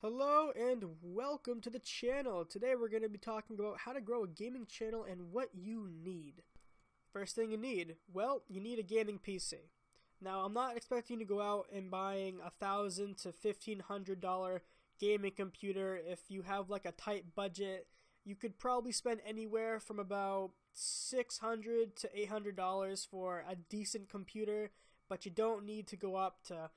Hello and welcome to the channel. Today we're going to be talking about how to grow a gaming channel and what you need. First thing you need, well, you need a gaming PC. Now I'm not expecting you to go out and buying $1,000 to $1,500 gaming computer. If you have like a tight budget, you could probably spend anywhere from about $600 to $800 for a decent computer, but you don't need to go up to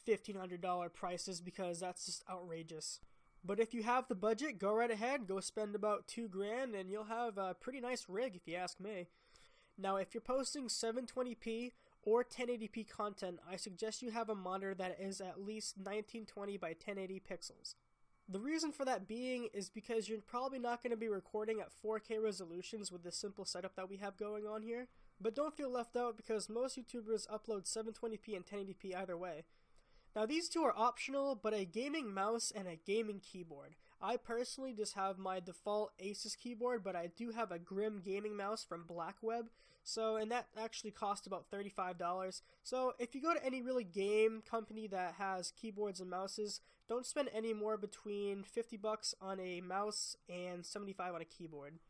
$1,500 prices because that's just outrageous. But if you have the budget, go right ahead, go spend about $2,000 and you'll have a pretty nice rig if you ask me. Now if you're posting 720p or 1080p content, I suggest you have a monitor that is at least 1920 by 1080 pixels. The reason for that being is because you're probably not going to be recording at 4K resolutions with this simple setup that we have going on here. But don't feel left out because most YouTubers upload 720p and 1080p either way. Now these two are optional, but a gaming mouse and a gaming keyboard. I personally just have my default Asus keyboard, but I do have a Grim gaming mouse from Blackweb, and that actually cost about $35. So if you go to any really game company that has keyboards and mouses, don't spend any more between $50 on a mouse and $75 on a keyboard.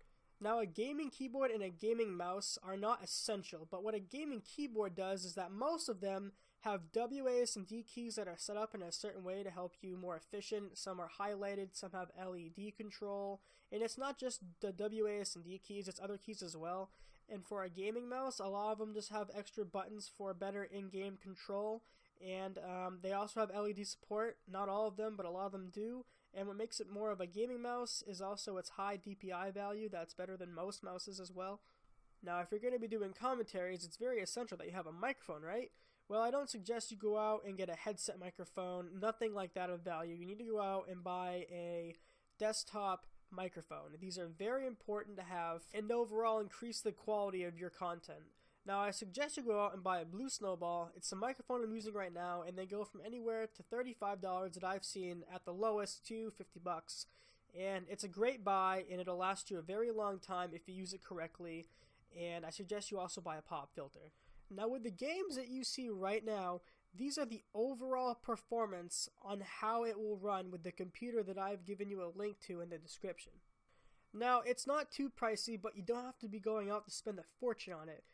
Now a gaming keyboard and a gaming mouse are not essential, but what a gaming keyboard does is that most of them have WASD keys that are set up in a certain way to help you more efficient. Some are highlighted, some have LED control, and it's not just the WASD keys, it's other keys as well. And for a gaming mouse, a lot of them just have extra buttons for better in-game control, and they also have LED support. Not all of them, but a lot of them do. And what makes it more of a gaming mouse is also its high DPI value. That's better than most mouses as well. Now if you're going to be doing commentaries, it's very essential that you have a microphone, right? Well, I don't suggest you go out and get a headset microphone, nothing like that of value. You need to go out and buy a desktop microphone. These are very important to have and overall increase the quality of your content. Now I suggest you go out and buy a Blue Snowball. It's the microphone I'm using right now, and they go from anywhere to $35 that I've seen at the lowest to $50. And it's a great buy, and it'll last you a very long time if you use it correctly. And I suggest you also buy a pop filter. Now with the games that you see right now, these are the overall performance on how it will run with the computer that I've given you a link to in the description. Now it's not too pricey, but you don't have to be going out to spend a fortune on it.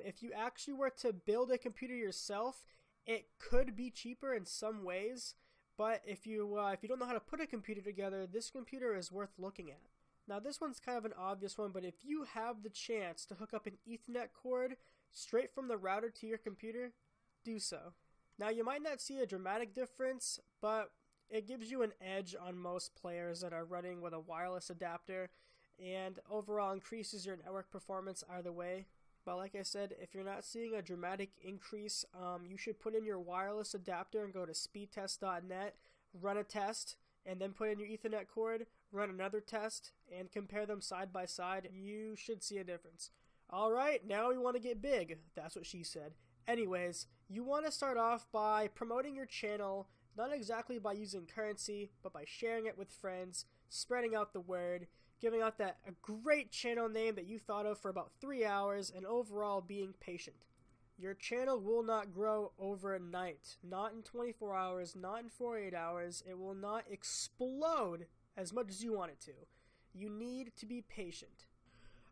If you actually were to build a computer yourself, it could be cheaper in some ways, but if you don't know how to put a computer together, this computer is worth looking at. Now this one's kind of an obvious one, but if you have the chance to hook up an Ethernet cord straight from the router to your computer, do so. Now you might not see a dramatic difference, but it gives you an edge on most players that are running with a wireless adapter, and overall increases your network performance either way. But like I said, if you're not seeing a dramatic increase, you should put in your wireless adapter and go to speedtest.net, run a test, and then put in your Ethernet cord, run another test, and compare them side by side. You should see a difference. Alright, now we want to get big. That's what she said. Anyways, you want to start off by promoting your channel, not exactly by using currency, but by sharing it with friends, spreading out the word, giving out a great channel name that you thought of for about 3 hours, and overall being patient. Your channel will not grow overnight, not in 24 hours, not in 48 hours. It will not explode as much as you want it to. You need to be patient.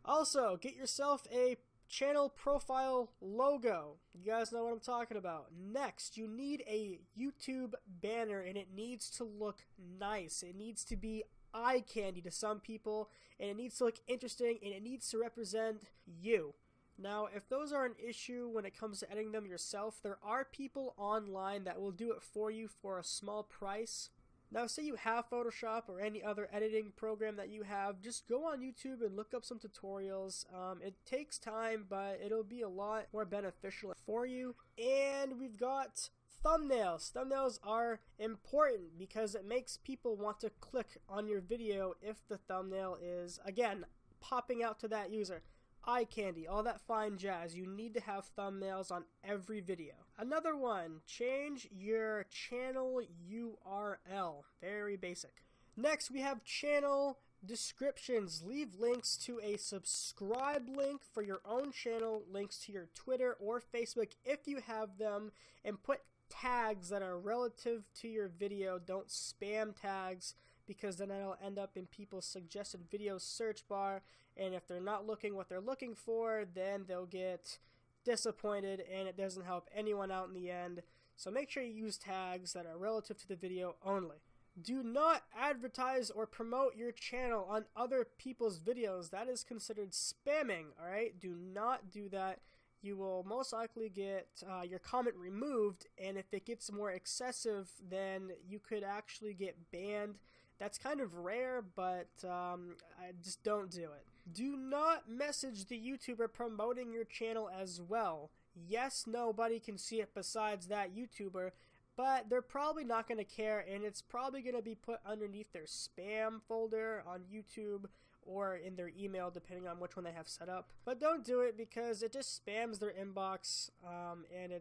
Also, get yourself a channel profile logo. You guys know what I'm talking about. Next, you need a YouTube banner, and it needs to look nice. It needs to be eye candy to some people, and it needs to look interesting, and it needs to represent you. Now, if those are an issue when it comes to editing them yourself, there are people online that will do it for you for a small price. Now, say you have Photoshop or any other editing program that you have, just go on YouTube and look up some tutorials. It takes time, but it'll be a lot more beneficial for you. And we've got thumbnails. Thumbnails are important because it makes people want to click on your video if the thumbnail is, again, popping out to that user. Eye candy, all that fine jazz. You need to have thumbnails on every video. Another one, change your channel URL. Very basic. Next, we have channel descriptions. Leave links to a subscribe link for your own channel, links to your Twitter or Facebook if you have them, and put tags that are relative to your video. Don't spam tags, because then that'll end up in people's suggested video search bar, and if they're not looking what they're looking for, then they'll get disappointed, and it doesn't help anyone out in the end. So make sure you use tags that are relative to the video only. Do not advertise or promote your channel on other people's videos. That is considered spamming, alright? Do not do that. You will most likely get your comment removed, and if it gets more excessive, then you could actually get banned. That's kind of rare, but I just don't do it. Do not message the YouTuber promoting your channel as well. Yes, nobody can see it besides that YouTuber, but they're probably not going to care, and it's probably going to be put underneath their spam folder on YouTube or in their email, depending on which one they have set up. But don't do it, because it just spams their inbox, and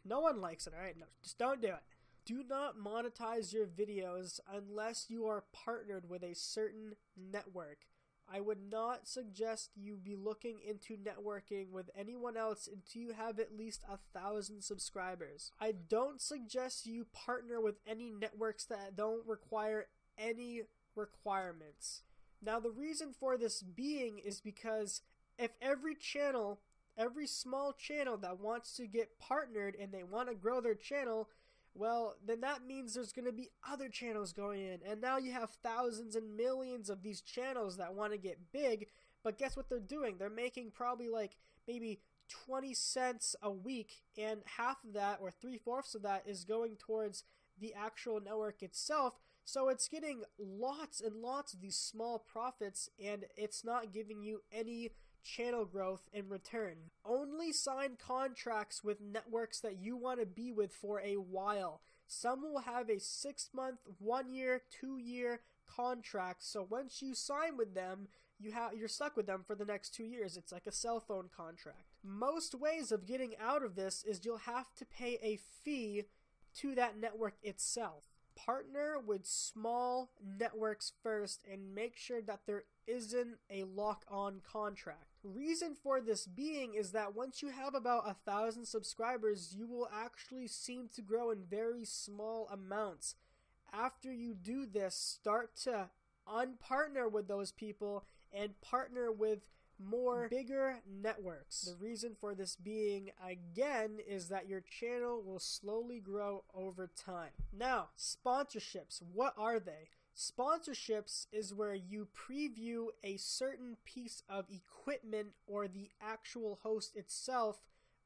no one likes it, alright? No, just don't do it. Do not monetize your videos unless you are partnered with a certain network. I would not suggest you be looking into networking with anyone else until you have at least 1,000 subscribers. I don't suggest you partner with any networks that don't require any requirements. Now, the reason for this being is because if every small channel that wants to get partnered and they want to grow their channel, well, then that means there's going to be other channels going in, and now you have thousands and millions of these channels that want to get big. But guess what they're doing? They're making probably like maybe 20 cents a week, and half of that, or 3/4 of that, is going towards the actual network itself. So it's getting lots and lots of these small profits, and it's not giving you any channel growth in return. Only sign contracts with networks that you want to be with for a while. Some will have a 6-month, 1-year, 2-year contract, so once you sign with them, you're stuck with them for the next 2 years. It's like a cell phone contract. Most ways of getting out of this is you'll have to pay a fee to that network itself. Partner with small networks first and make sure that there isn't a lock-on contract. Reason for this being is that once you have about 1,000 subscribers, you will actually seem to grow in very small amounts. After you do this, start to unpartner with those people and partner with more bigger networks. The reason for this being, again, is that your channel will slowly grow over time. Now, sponsorships, what are they? Sponsorships is where you preview a certain piece of equipment or the actual host itself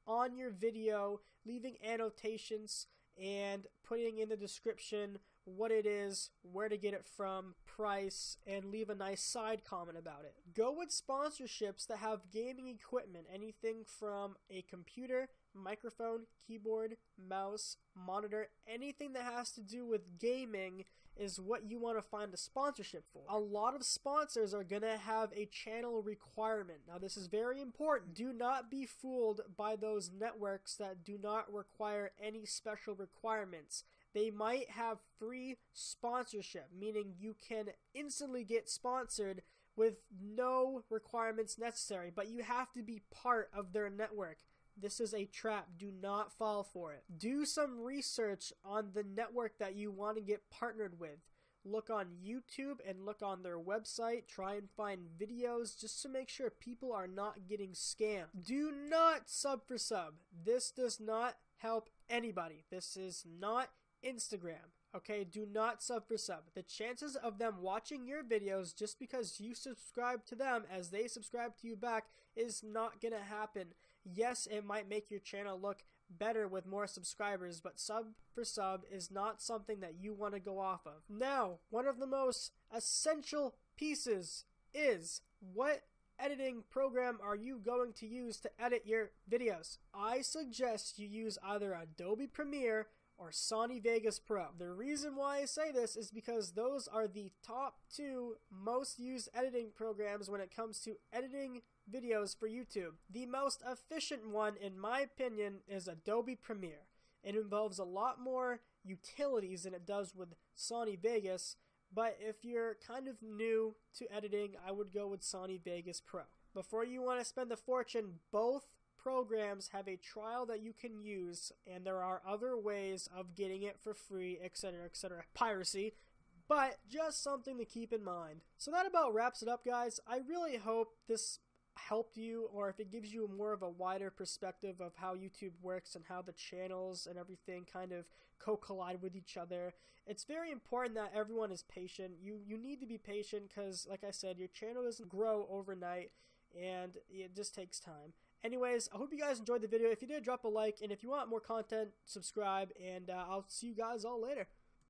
on your video, leaving annotations and putting in the description what it is, where to get it from, price, and leave a nice side comment about it. Go with sponsorships that have gaming equipment, anything from a computer, microphone, keyboard, mouse, monitor, anything that has to do with gaming is what you want to find a sponsorship for. A lot of sponsors are going to have a channel requirement. Now, this is very important. Do not be fooled by those networks that do not require any special requirements. They might have free sponsorship, meaning you can instantly get sponsored with no requirements necessary, but you have to be part of their network. This is a trap. Do not fall for it. Do some research on the network that you want to get partnered with. Look on YouTube and look on their website. Try and find videos just to make sure people are not getting scammed. Do not sub for sub. This does not help anybody. This is not Instagram. Okay, do not sub for sub. The chances of them watching your videos just because you subscribe to them as they subscribe to you back is not going to happen. Yes, it might make your channel look better with more subscribers, but sub for sub is not something that you want to go off of. Now, one of the most essential pieces is what editing program are you going to use to edit your videos? I suggest you use either Adobe Premiere or Sony Vegas Pro. The reason why I say this is because those are the top 2 most used editing programs when it comes to editing videos for YouTube. The most efficient one, in my opinion, is Adobe Premiere. It involves a lot more utilities than it does with Sony Vegas, but if you're kind of new to editing, I would go with Sony Vegas Pro. Before you want to spend a fortune, both programs have a trial that you can use, and there are other ways of getting it for free, etc., etc. Piracy, but just something to keep in mind. So that about wraps it up, guys. I really hope this helped you, or if it gives you more of a wider perspective of how YouTube works and how the channels and everything kind of collide with each other. It's very important that everyone is patient. You need to be patient because, like I said, your channel doesn't grow overnight and it just takes time. Anyways, I hope you guys enjoyed the video. If you did, drop a like, and if you want more content, subscribe, and I'll see you guys all later.